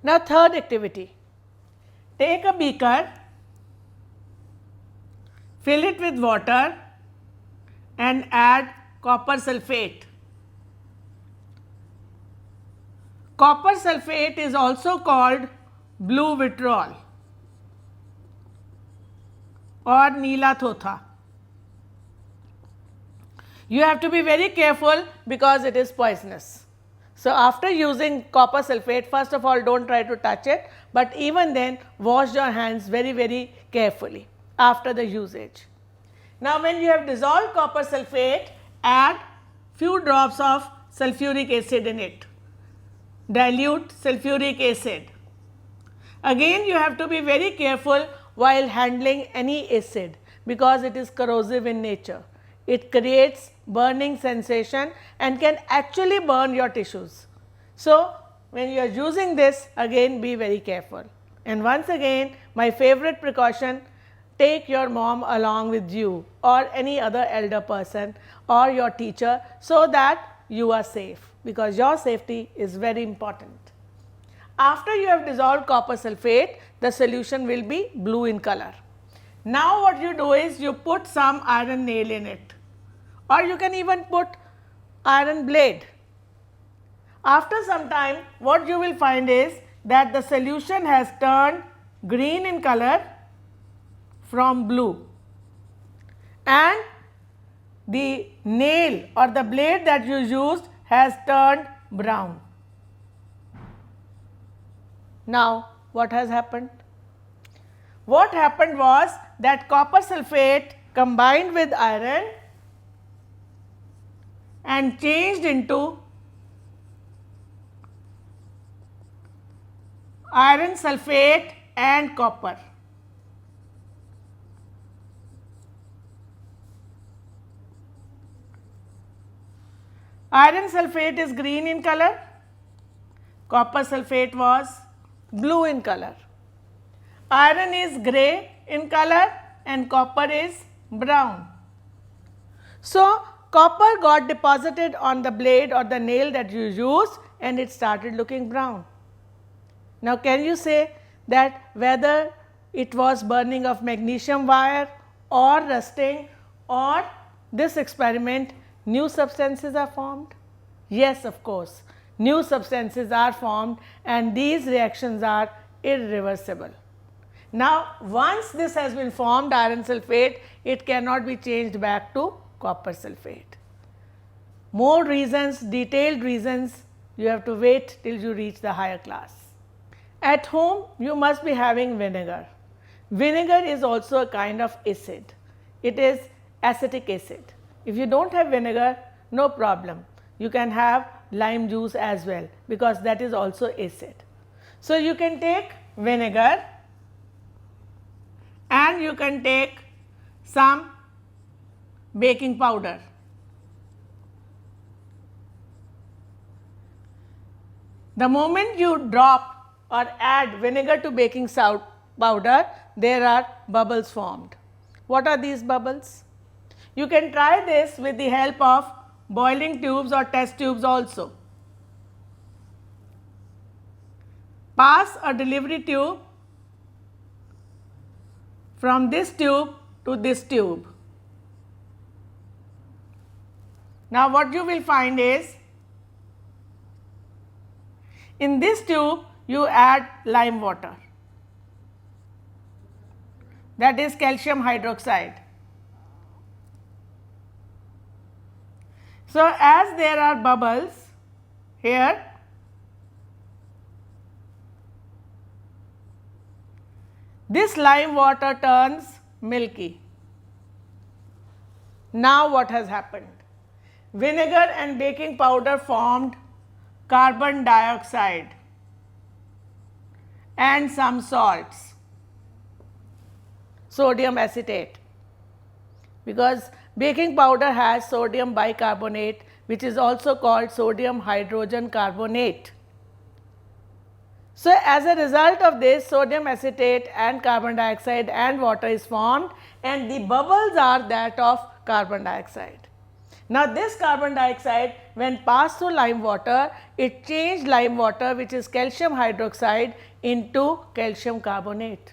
Now, third activity, take a beaker, fill it with water and add copper sulfate. Copper sulfate is also called blue vitriol or Neela Thotha. You have to be very careful because it is poisonous. So, after using copper sulfate, first of all, don't try to touch it, but even then wash your hands very carefully after the usage. Now, when you have dissolved copper sulfate, add few drops of sulfuric acid in it. Dilute sulfuric acid. Again, you have to be very careful while handling any acid because it is corrosive in nature. It creates burning sensation and can actually burn your tissues. So, when you are using this, again be very careful. And once again, my favorite precaution, take your mom along with you or any other elder person or your teacher so that you are safe, because your safety is very important. After you have dissolved copper sulfate, the solution will be blue in color. Now, what you do is you put some iron nail in it, or you can even put iron blade. After some time, what you will find is that the solution has turned green in color from blue, and the nail or the blade that you used has turned brown. Now, what has happened? What happened was that copper sulfate combined with iron and changed into iron sulfate and copper. Iron sulfate is green in color, copper sulfate was blue in color. Iron is grey in color and copper is brown. So, copper got deposited on the blade or the nail that you used and it started looking brown. Now, can you say that whether it was burning of magnesium wire or rusting or this experiment, new substances are formed? Yes, of course, new substances are formed and these reactions are irreversible. Now, once this has been formed, iron sulfate, it cannot be changed back to copper sulfate. More reasons, detailed reasons, you have to wait till you reach the higher class. At home, you must be having vinegar. Vinegar is also a kind of acid. It is acetic acid. If you don't have vinegar, no problem. You can have lime juice as well because that is also acid. So, you can take vinegar and you can take some baking powder. The moment you drop or add vinegar to baking powder, there are bubbles formed. What are these bubbles? You can try this with the help of boiling tubes or test tubes also. Pass a delivery tube from this tube to this tube. Now, what you will find is, in this tube you add lime water, that is calcium hydroxide. So, as there are bubbles here, this lime water turns milky. Now, what has happened? Vinegar and baking powder formed carbon dioxide and some salts, sodium acetate, because baking powder has sodium bicarbonate, which is also called sodium hydrogen carbonate. So, as a result of this, sodium acetate and carbon dioxide and water is formed and the bubbles are that of carbon dioxide. Now, this carbon dioxide when passed through lime water, it changed lime water, which is calcium hydroxide, into calcium carbonate,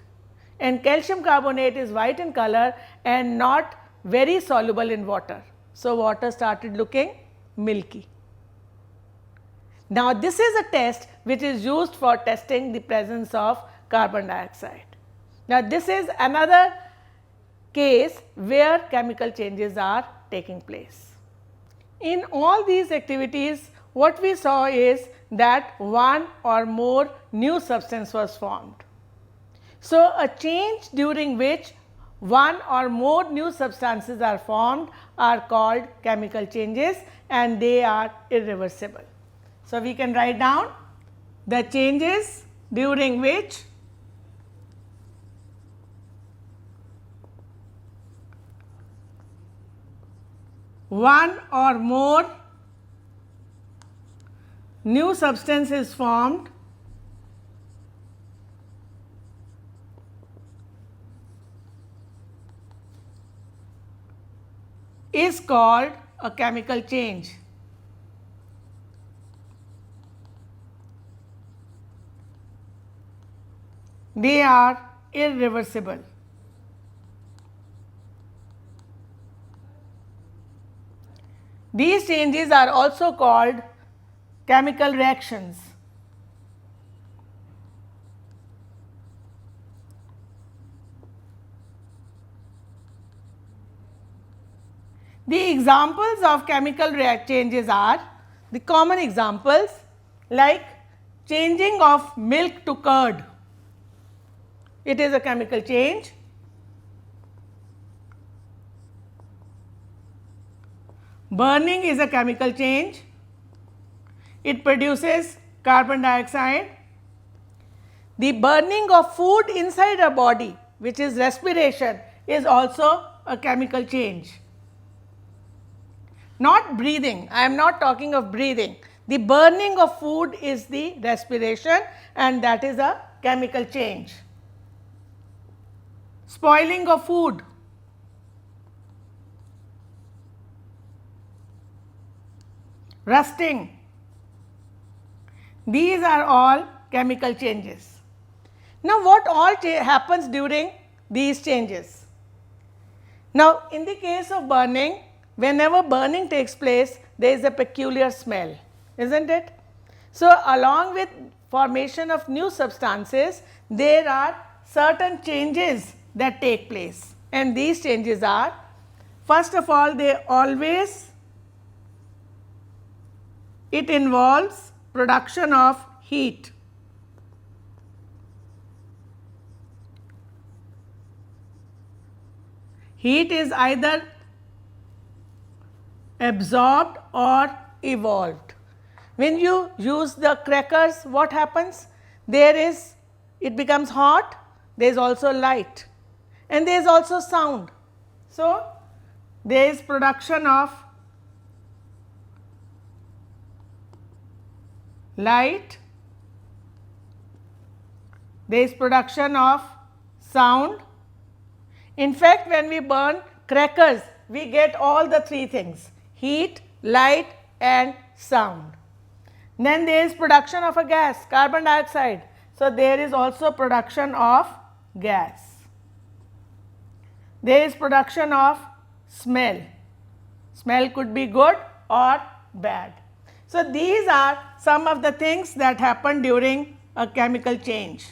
and calcium carbonate is white in color and not very soluble in water. So, water started looking milky. Now, this is a test which is used for testing the presence of carbon dioxide. Now, this is another case where chemical changes are taking place. In all these activities, what we saw is that one or more new substance was formed. So, a change during which one or more new substances are formed are called chemical changes, and they are irreversible. So, we can write down the changes during which one or more new substance is formed is called a chemical change. They are irreversible. These changes are also called chemical reactions. The examples of chemical changes are the common examples like changing of milk to curd. It is a chemical change. Burning is a chemical change. It produces carbon dioxide. The burning of food inside a body, which is respiration, is also a chemical change. Not breathing, I am not talking of breathing. The burning of food is the respiration, and that is a chemical change. Spoiling of food, rusting, these are all chemical changes. Now, what all happens during these changes? Now, in the case of burning, whenever burning takes place, there is a peculiar smell, isn't it? So, along with formation of new substances, there are certain changes that take place, and these changes are, first of all, it involves production of heat. Heat is either absorbed or evolved. When you use the crackers, what happens? It becomes hot, there is also light, and there is also sound. So, there is production of light, there is production of sound. In fact, when we burn crackers, we get all the three things: heat, light and sound. Then there is production of a gas, carbon dioxide. So, there is also production of gas. There is production of smell. Smell could be good or bad. So, these are some of the things that happen during a chemical change.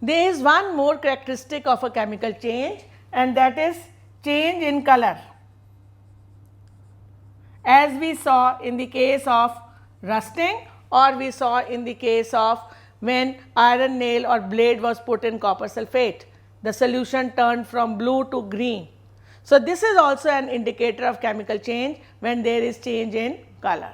There is one more characteristic of a chemical change, and that is change in color. As we saw in the case of rusting, or we saw in the case of when iron nail or blade was put in copper sulphate, the solution turned from blue to green. So, this is also an indicator of chemical change when there is change in color.